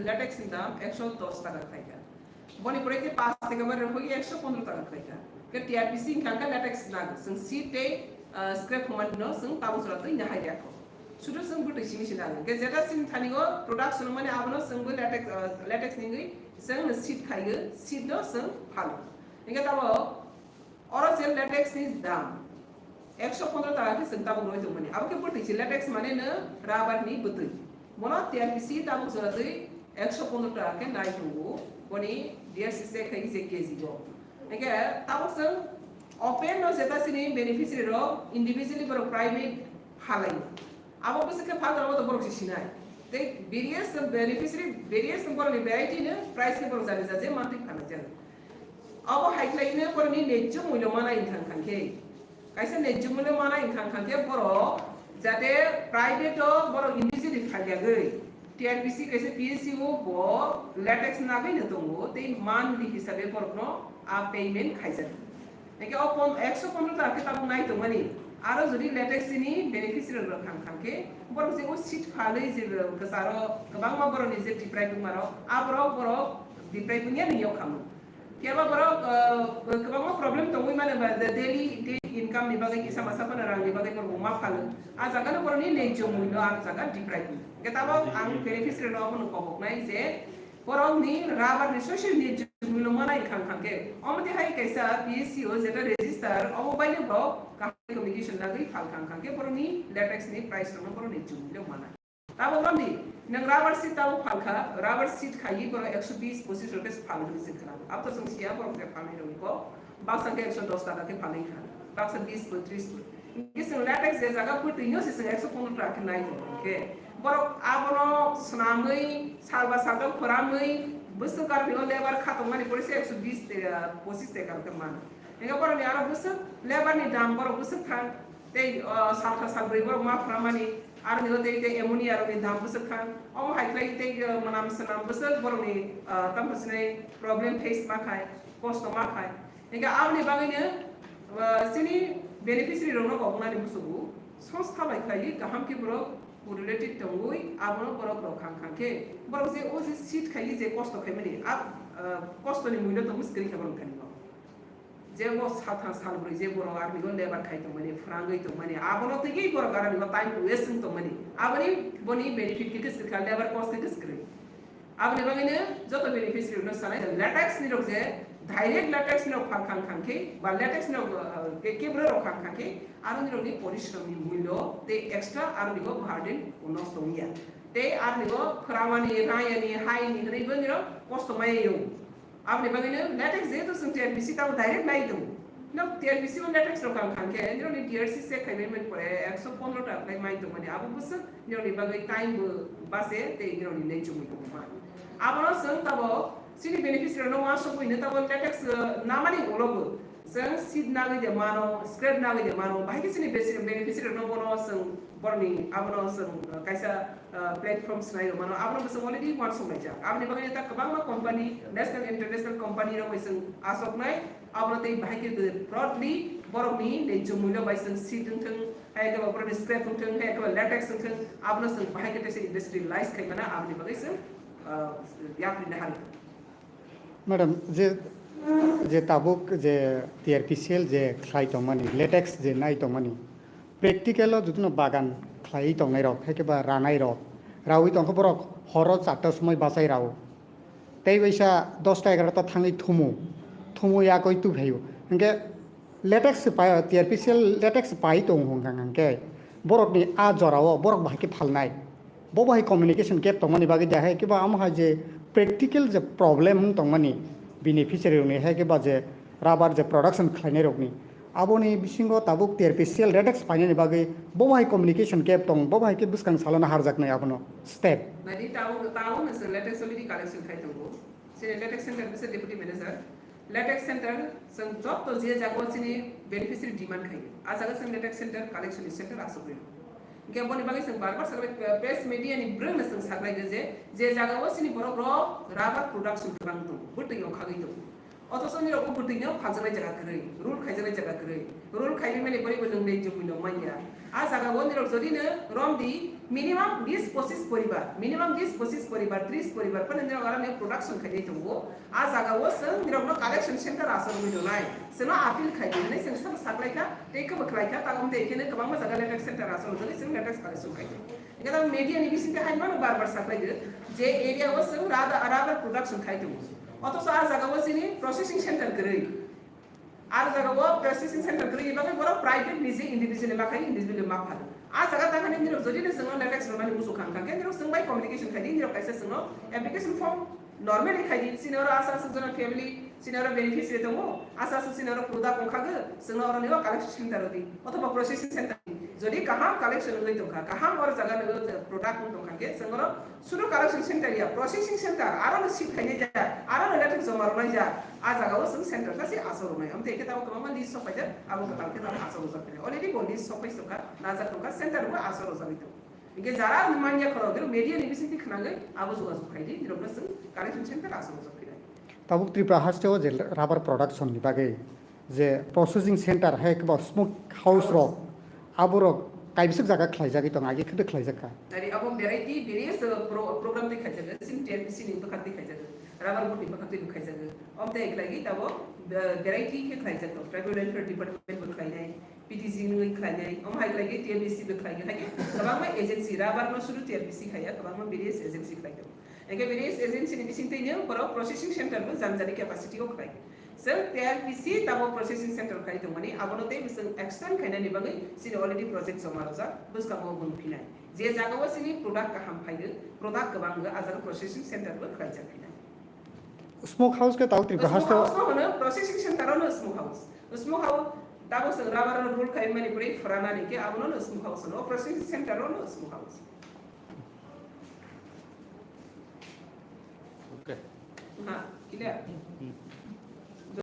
latex ni dalam 110 টাকা খাইকা বনি পরে কে 5 থেকে বার হই 115 টাকা খাইকা ke TRPC kan latex nag sing seat te scrap homan no sing tabu surat te nyahai rakho sudah sing butuh sini sini ada ke jeda sing thani go production mane abno sing go latex ni sing seat khaiga seat no sing phalo inga tabo original latex ni dam 115 টাকা ke sing tabu roi to mane abke butuh latex mane na rubber ni butuh mono TRPC tabu surat te 115 টাকা ke nai to boni dia sise khai se kg go Nega, tahu seng open no zeta sini beneficiary ro individually baru private halai. Apa bisa ke fal terlalu terburuk sih nai. Tapi various beneficiary baru ni variety ni price ni baru jadi saja mati kana jalan. Apa high line ni baru ni neju mula mana inkan kan ke. Kaisa neju mula mana inkan kan ke baru jadi private o baru individually hal jaga. TRPC kaisa PSC wo baru latex naga ni tunggu. Tapi monthly hisabe baru no आप payment खाइजन लेकिन अपन 115 টাকা কে তাবো নাই তো মানে আর যদি latex নি beneficiary র খান খান কে বড় যে ও সিট খালে যে কসারো কবাং মা বড় নিজে টিপ্রাই মারো আবরো বড় ডিপ্রাই পুনিয়া নিও খামু কেবা বড় কবাং মা প্রবলেম তো ওই মানে ডেইলি ইনকাম নি বাগে কিসা মাসা পন রাং নি বাগে কর মা ফাল আ জাগা না বড় নি নেই জমুইলো আর জাগা ডিপ্রাই কে তাবো আং বেনিফিশিয়ারি র বন কবক নাই যে Porong ni rabar ni social ni jumlo mana ikan kanke. Omati hai kaisa PSCO zeta register. Omo bayi bro kahai communication lagi fal kanke. Porong ni latex ni price rono porong ni jumlo mana. Tahu orang ni nang rabar seat tahu fal ka rabar seat khai porong 120 posisi rupiah fal tu seat kana. Ab to sengsia porong ke fal ni rono ko. Baksa ke 110 টাকা ke fal ni kana. Baksa 20 per 30. Ini seng latex je jaga pun tinggal seng 115 টাকা ke naik ke. Borok abono senamai salba salba koramai besok karbi oleh lebar khatong mani polisi 120 posis te kar teman. Enggak borok ni arah besok lebar ni dam borok besok kan te salta salbri borok maaf ramani arah ni hote te emuni arah ni dam besok kan. Om haiklai te manam senam besok borok ni tampus ni problem face makai cost makai. Enggak aw ni bangnya sini beneficiary rono kau nani besuku संस्था बाइखाई kaham ki borok related tongoi abono borok rok khang ke borok je o je seat khai je cost khai mani ab cost ni muilo to muskil khabon khani ba je bo satha sal bri je borok armi go lebar khai to mani frangai to mani abono te gi borok armi go time wasting to mani abani boni benefit ki kis ka lebar cost ki kis kri abani bangine joto beneficiary no sanai latex ni rok je direct latex ni rok khang ke ba latex ni ke bro rok khang ke armi rok ni porishram ni muilo te extra armi go burden unos to ya te armi go khramani rayani hai ni gri bani ro cost mai yo abani bangine latex je to sun TRPC ta direct nai to no TRPC on latex rok khang ke ni ro ni TRC se payment pore 115 টাকা kai mai to mani abu bus ni ro ni bagai time base te ni ro ni nei chumi to ma abono sang tabo sini beneficiary no masuk ko ini tabo latex namani ologo sang seed nagi de mano scrap nagi de mano bahiki sini beneficiary no bono sang borni abono sang kaisa platforms nai mano abono bus already want so meja abni bagani ta kabang ma company national international company ro sang asok nai abono tei bahiki broadly borni de jumulo by sang seed thung hai ka borni scrap thung hai ka latex thung abono sang bahiki te industry lies kai mana abni bagai sang yapri nahari madam je tabuk je TRPCL je khlai tongmani latex je nai tongmani practical jutno bagan khlai tongnai rok heke ba ranai rok rawi tongko borok horo 4ta সময় বাসাই রাও তাই পয়সা 10টা 11টা থাঙ্গি থুমু ya koi tu bhayo henge latex pa TRPCL latex pai tong hong kang ke borok ni a jorao borok bhaki phalnai bo bai communication gap tongmani bagi da hai ke ba am ha je practical je problem tongmani beneficiary ni hai ke ba je rubber je production khlaine rokni aboni bisingo tabuk TRPCL latex paine ni bagi bo bai communication gap tong bo bai ke buskang salona harjak nai abono step nadi tahu na sir latex already collection khai tongo se latex center bisa deputy manager latex center sang job to je jago sini beneficiary demand khai asaga sang latex center collection center asukri ke boni bagi sang barbar sabe press media ni brand sang saklai je jaga wo sini borok rubber production kurang tu butu yo khagi tu অথচ নিরকম বুটিনো ফাজনাই জায়গা করে rule খাইজানাই জায়গা করে rule খাইনি মানে বড় বড় নেই জমিনো মাইয়া আ জায়গা ও নিরক জদিনো রমদি মিনিমাম 20-25 পরিবার মিনিমাম 20-25 পরিবার 30 পরিবার পনে নিরক আরামে প্রোডাকশন খাইনি তো আ জায়গা ও সং নিরক কালেকশন সেন্টার আসল মিনো নাই সেনো আপিল খাইনি সেন সব সাকলাইকা টেকা বকলাইকা তাগম দেখিনে গোबां জায়গা লেটেক্স সেন্টার আসল জনি সেন লেটেক্স কালেকশন খাইনি এটা মিডিয়া নিবিসিতে হাইমানো বারবার সাকলাইদে যে এরিয়া ও সং রাদার প্রোডাকশন খাইতো অথচ আর জায়গা ও সিনি প্রসেসিং সেন্টার করে আর জায়গা ও প্রসেসিং সেন্টার করে এবারে বড় প্রাইভেট নিজে ইন্ডিভিজুয়াল বাখাই ইন্ডিভিজুয়াল মাফা আর জায়গা তাখানে নিরক যদি जोङो লেটেক্স রমানি বুসু খানকা কে নিরক जों বাই কমিউনিকেশন খাইদি নিরক কাইসে जोङो অ্যাপ্লিকেশন ফর্ম নরমালি খাইদি সিনিয়র আসাস जोङो ফ্যামিলি সিনিয়র বেনিফিশিয়ারি দङ আসাস সিনিয়র প্রোডা কখাগে जोङो অর নিও কালেকশন সেন্টার দি অথবা প্রসেসিং সেন্টার যদি কাহা কালেকশন লই দङा কাহা और জায়গা নগো প্রোডাক্ট দङा কে जोङो सुरु कालेक्शन सेंटर या प्रोसेसिंग सेंटर आरो सिट खाइने जा आरो लेटेक्स जमा रनाय जा आ जागाव जों सेंटर कासे आसर रनाय हम तेके ताव गोबां लिस्ट सफायजा आबो कालके ताव आसर जाफिने अलरेडी बन्दी सफाय सका नाजा टका सेंटर को आसर जाबितो इगे जारा मानिया खरो गेर मीडिया निबिसिति खनागे आबो जुगा जुखाइदि निरबना जों कालेक्शन सेंटर आसर जाफिने ताबुक त्रिपुरा हास्टेव जे राबार प्रोडक्शन नि बागै जे प्रोसेसिंग सेंटर है के स्मोक हाउस रो आबोरक काइबिसक जागा खलाइजागै दं आगे खदो खलाइजाका आरि अब भेराइटी भेरियस प्रोग्राम दे खाइजागो सिम टीआरपीसी नि बखाति खाइजागो राबार बोर्ड नि बखाति खाइजागो अब दे एकलागि ताबो भेराइटी के खाइजागो ट्राइबल वेलफेयर डिपार्टमेंट बो खाइनाय पीटीसी नि खाइनाय हम हाइलागि टीआरपीसी बो खाइयो हागे गोबां मा एजेंसी राबार न सुरु टीआरपीसी खाया गोबां मा भेरियस एजेंसी खाइदो एके भेरियस एजेंसी नि बिसिंतैनो बरो प्रोसेसिंग सेंटर बो जानजानि कैपेसिटी को खाइ जों टीआरपीसी ताबो प्रोसेसिंग सेंटर खाइदो माने आबोनते बिसों एक्सटेंड खाइनानि बागै सिनि अलरेडी प्रोजेक्ट जमा रजा बुसकामो बुंफिनाय जे जागाव सिनि प्रोडक्ट काहाम फाइदो प्रोडक्ट गोबां आजार प्रोसेसिंग सेंटर बो खाइजाफिनाय स्मोक हाउस के ताव त्रिपुरा हास्टेव होनो प्रोसेसिंग सेंटर नो स्मोक हाउस ताबो जों राबार रुल खाइ माने पुरै फरानानि के आबोनो स्मोक हाउस नो प्रोसेसिंग सेंटर नो स्मोक हाउस ओके हां क्लियर